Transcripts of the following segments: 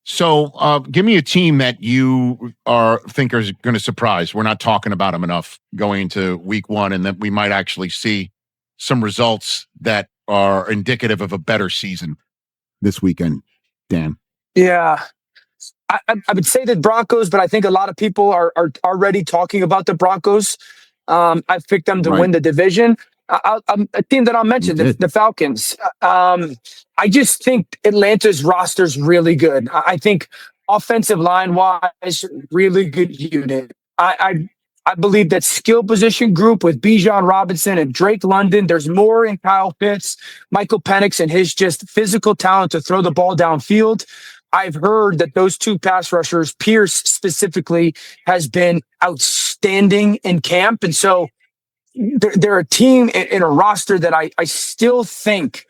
So give me a team that you think is going to surprise. We're not talking about them enough going into week one, and that we might actually see some results that are indicative of a better season this weekend, Dan. Yeah. I would say the Broncos, but I think a lot of people are already talking about the Broncos. I've picked them to win the division. A team that I'll mention, the Falcons. I just think Atlanta's roster is really good. I think offensive line wise, really good unit. I believe that skill position group with Bijan Robinson and Drake London, there's more in Kyle Pitts, Michael Penix, and his just physical talent to throw the ball downfield. I've heard that those two pass rushers, Pierce specifically, has been outstanding in camp. And so they're a team in a roster that I still think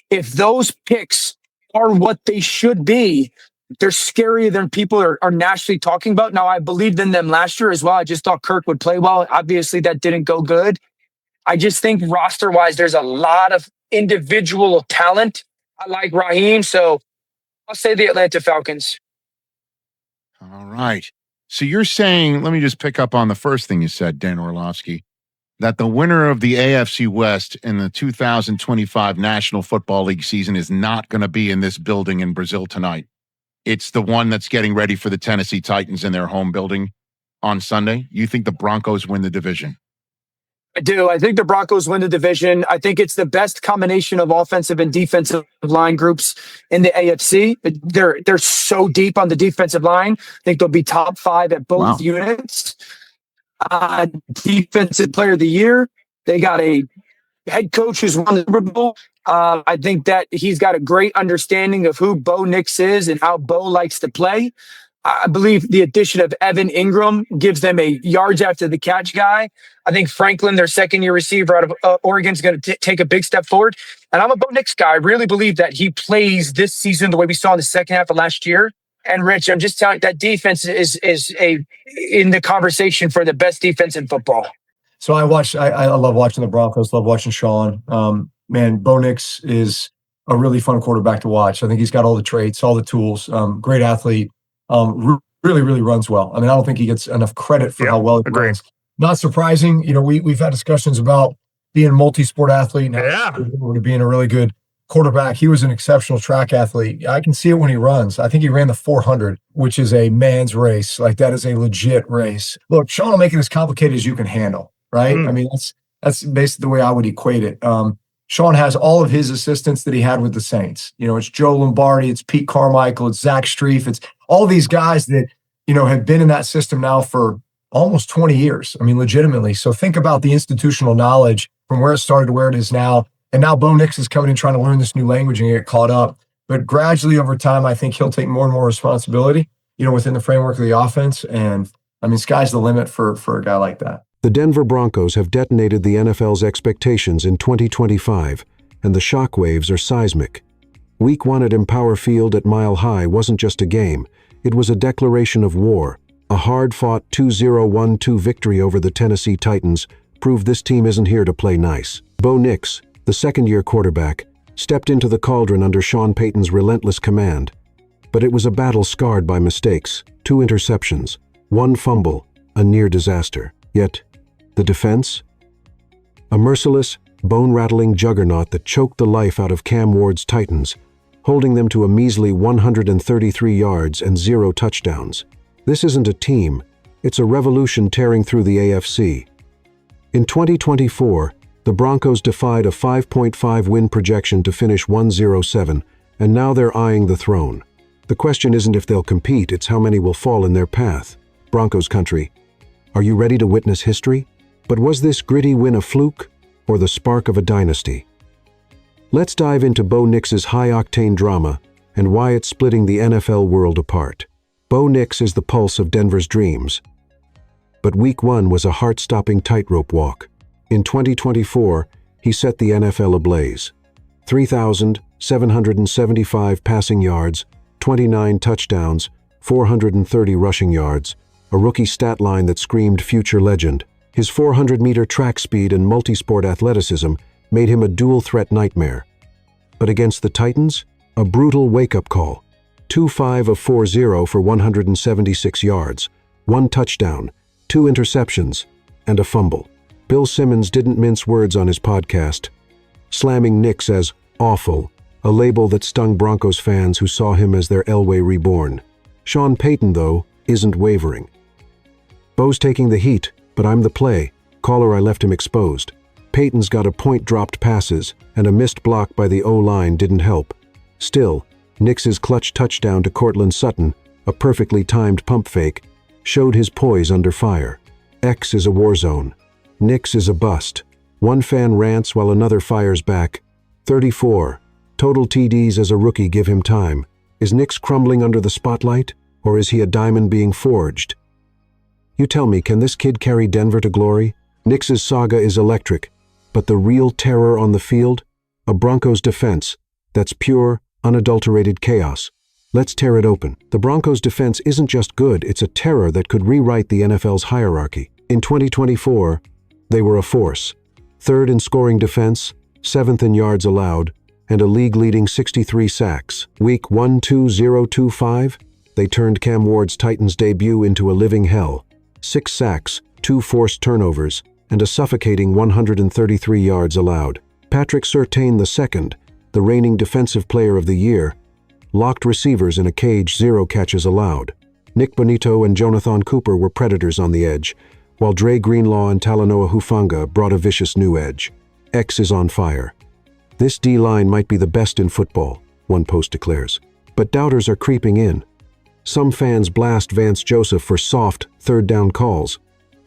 if those picks are what they should be, they're scarier than people are nationally talking about. Now, I believed in them last year as well. I just thought Kirk would play well. Obviously, that didn't go good. I just think roster-wise, there's a lot of individual talent. I like Raheem, so I'll say the Atlanta Falcons. All right. So you're saying, let me just pick up on the first thing you said, Dan Orlovsky, that the winner of the AFC West in the 2025 National Football League season is not going to be in this building in Brazil tonight. It's the one that's getting ready for the Tennessee Titans in their home building on Sunday. You think the Broncos win the division? I do. I think the Broncos win the division. I think it's the best combination of offensive and defensive line groups in the AFC. They're so deep on the defensive line. I think they'll be top 5 at both units. Defensive player of the year. They got a head coach who's won the Super Bowl. I think that he's got a great understanding of who Bo Nix is and how Bo likes to play. I believe the addition of Evan Ingram gives them a yards after the catch guy. I think Franklin, their second-year receiver out of Oregon, is going to take a big step forward. And I'm a Bo Nix guy. I really believe that he plays this season the way we saw in the second half of last year. And Rich, I'm just telling you, that defense is in the conversation for the best defense in football. So I love watching the Broncos, love watching Sean. Man, Bo Nix is a really fun quarterback to watch. I think he's got all the traits, all the tools, great athlete. Really, really runs well. I mean, I don't think he gets enough credit for how well he runs. Not surprising. You know, we've had discussions about being a multi-sport athlete and being a really good quarterback. He was an exceptional track athlete. I can see it when he runs. I think he ran the 400, which is a man's race. Like, that is a legit race. Look, Sean will make it as complicated as you can handle, right? I mean, that's basically the way I would equate it. Sean has all of his assistants that he had with the Saints. You know, it's Joe Lombardi, it's Pete Carmichael, it's Zach Streif, it's all these guys that, you know, have been in that system now for almost 20 years. I mean, legitimately. So think about the institutional knowledge from where it started to where it is now. And now Bo Nix is coming and trying to learn this new language and get caught up. But gradually over time, I think he'll take more and more responsibility, you know, within the framework of the offense. And I mean, sky's the limit for a guy like that. The Denver Broncos have detonated the NFL's expectations in 2025, and the shockwaves are seismic. Week 1 at Empower Field at Mile High wasn't just a game, it was a declaration of war. A hard-fought 2-0-1-2 victory over the Tennessee Titans proved this team isn't here to play nice. Bo Nix, the second-year quarterback, stepped into the cauldron under Sean Payton's relentless command. But it was a battle scarred by mistakes, 2 interceptions, 1 fumble, a near disaster. Yet, the defense? A merciless, bone-rattling juggernaut that choked the life out of Cam Ward's Titans, holding them to a measly 133 yards and 0 touchdowns. This isn't a team, it's a revolution tearing through the AFC. In 2024, the Broncos defied a 5.5 win projection to finish 1-0-7, and now they're eyeing the throne. The question isn't if they'll compete, it's how many will fall in their path. Broncos country, are you ready to witness history? But was this gritty win a fluke, or the spark of a dynasty? Let's dive into Bo Nix's high-octane drama and why it's splitting the NFL world apart. Bo Nix is the pulse of Denver's dreams. But Week 1 was a heart-stopping tightrope walk. In 2024, he set the NFL ablaze. 3,775 passing yards, 29 touchdowns, 430 rushing yards, a rookie stat line that screamed future legend. His 400-meter track speed and multi-sport athleticism made him a dual-threat nightmare. But against the Titans, a brutal wake-up call. 2-5 of 4-0 for 176 yards, 1 touchdown, 2 interceptions, and a fumble. Bill Simmons didn't mince words on his podcast, slamming Nix as awful, a label that stung Broncos fans who saw him as their Elway reborn. Sean Payton, though, isn't wavering. Bo's taking the heat, but I'm the play. Caller, I left him exposed. Payton's got a point dropped passes, and a missed block by the O-line didn't help. Still, Nix's clutch touchdown to Cortland Sutton, a perfectly timed pump fake, showed his poise under fire. X is a war zone. Nix is a bust. One fan rants while another fires back. 34. Total TDs as a rookie give him time. Is Nix crumbling under the spotlight, or is he a diamond being forged? You tell me, can this kid carry Denver to glory? Nix's saga is electric, but the real terror on the field? A Broncos defense that's pure, unadulterated chaos. Let's tear it open. The Broncos defense isn't just good, it's a terror that could rewrite the NFL's hierarchy. In 2024, they were a force. 3rd in scoring defense, 7th in yards allowed, and a league-leading 63 sacks. Week 1-2-0-2-5, they turned Cam Ward's Titans debut into a living hell. 6 sacks, 2 forced turnovers, and a suffocating 133 yards allowed. Patrick Surtain II, the reigning Defensive Player of the Year, locked receivers in a cage, 0 catches allowed. Nick Bonito and Jonathan Cooper were predators on the edge, while Dre Greenlaw and Talanoa Hufanga brought a vicious new edge. X is on fire. This D-line might be the best in football, one post declares. But doubters are creeping in. Some fans blast Vance Joseph for soft, third-down calls,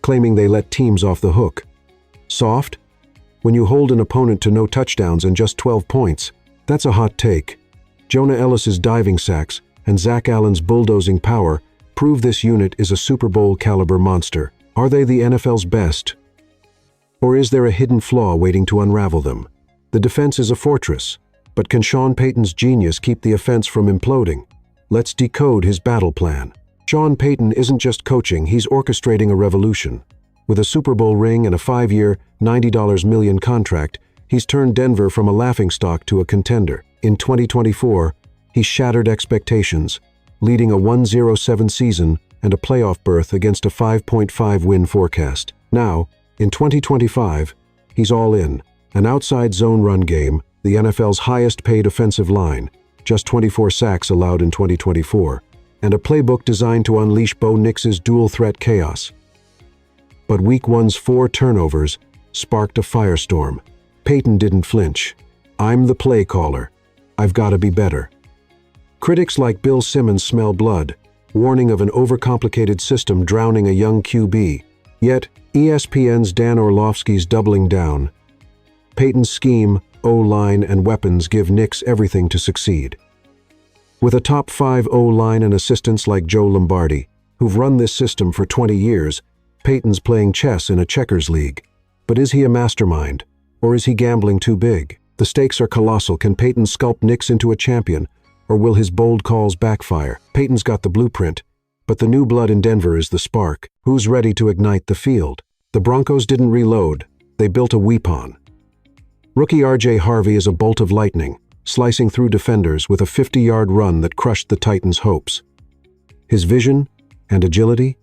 claiming they let teams off the hook. Soft? When you hold an opponent to no touchdowns and just 12 points, that's a hot take. Jonah Ellis's diving sacks and Zach Allen's bulldozing power prove this unit is a Super Bowl-caliber monster. Are they the NFL's best? Or is there a hidden flaw waiting to unravel them? The defense is a fortress, but can Sean Payton's genius keep the offense from imploding? Let's decode his battle plan. Sean Payton isn't just coaching, he's orchestrating a revolution. With a Super Bowl ring and a 5-year, $90 million contract, he's turned Denver from a laughingstock to a contender. In 2024, he shattered expectations, leading a 1-0-7 season and a playoff berth against a 5.5 win forecast. Now, in 2025, he's all in. An outside zone run game, the NFL's highest paid offensive line, just 24 sacks allowed in 2024, and a playbook designed to unleash Bo Nix's dual threat chaos. But Week 1's 4 turnovers sparked a firestorm. Payton didn't flinch. I'm the play caller. I've got to be better. Critics like Bill Simmons smell blood, warning of an overcomplicated system drowning a young QB. Yet, ESPN's Dan Orlovsky's doubling down. Payton's scheme, O-line, and weapons give Nix everything to succeed. With a top 5 O-line and assistants like Joe Lombardi, who've run this system for 20 years, Payton's playing chess in a checkers league. But is he a mastermind, or is he gambling too big? The stakes are colossal. Can Payton sculpt Nix into a champion, or will his bold calls backfire? Payton's got the blueprint, but the new blood in Denver is the spark. Who's ready to ignite the field? The Broncos didn't reload. They built a weapon. Rookie R.J. Harvey is a bolt of lightning, slicing through defenders with a 50-yard run that crushed the Titans' hopes. His vision and agility?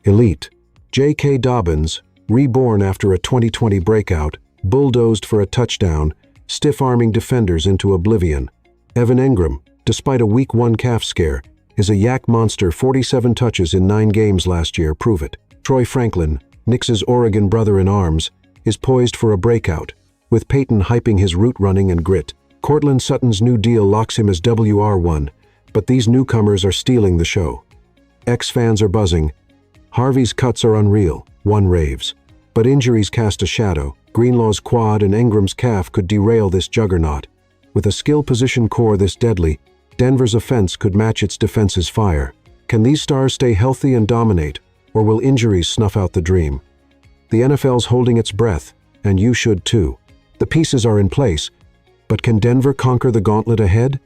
Elite. J.K. Dobbins, reborn after a 2020 breakout, bulldozed for a touchdown, stiff-arming defenders into oblivion. Evan Engram, despite a Week 1 calf scare, is a yak monster. 47 touches in 9 games last year prove it. Troy Franklin, Nix's Oregon brother-in-arms, is poised for a breakout, with Payton hyping his route running and grit. Cortland Sutton's new deal locks him as WR1, but these newcomers are stealing the show. X-fans are buzzing. Harvey's cuts are unreal, one raves. But injuries cast a shadow. Greenlaw's quad and Engram's calf could derail this juggernaut. With a skill position core this deadly, Denver's offense could match its defense's fire. Can these stars stay healthy and dominate, or will injuries snuff out the dream? The NFL's holding its breath, and you should too. The pieces are in place, but can Denver conquer the gauntlet ahead?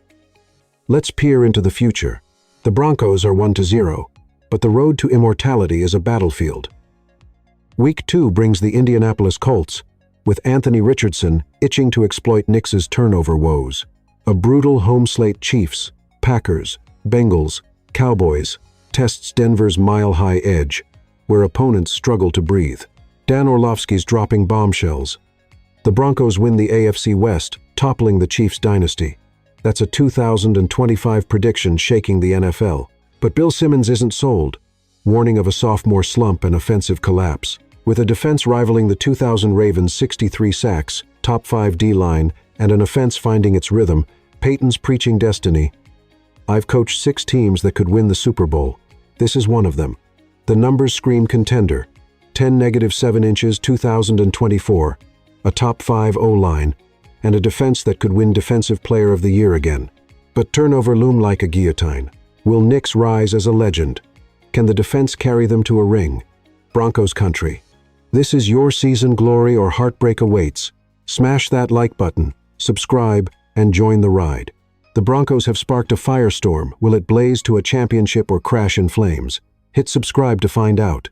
Let's peer into the future. The Broncos are 1-0, but the road to immortality is a battlefield. Week 2 brings the Indianapolis Colts, with Anthony Richardson itching to exploit Nix's turnover woes. A brutal home slate: Chiefs, Packers, Bengals, Cowboys, tests Denver's mile-high edge, where opponents struggle to breathe. Dan Orlovsky's dropping bombshells. The Broncos win the AFC West, toppling the Chiefs' dynasty. That's a 2025 prediction shaking the NFL. But Bill Simmons isn't sold, warning of a sophomore slump and offensive collapse. With a defense rivaling the 2000 Ravens' 63 sacks, top 5 D-line, and an offense finding its rhythm, Payton's preaching destiny. I've coached 6 teams that could win the Super Bowl. This is one of them. The numbers scream contender. 10-7 inches 2024, a top 5 O-line, and a defense that could win Defensive Player of the Year again. But turnover loom like a guillotine. Will Knicks rise as a legend? Can the defense carry them to a ring? Broncos country. This is your season glory or heartbreak awaits. Smash that like button, subscribe, and join the ride. The Broncos have sparked a firestorm. Will it blaze to a championship or crash in flames? Hit subscribe to find out.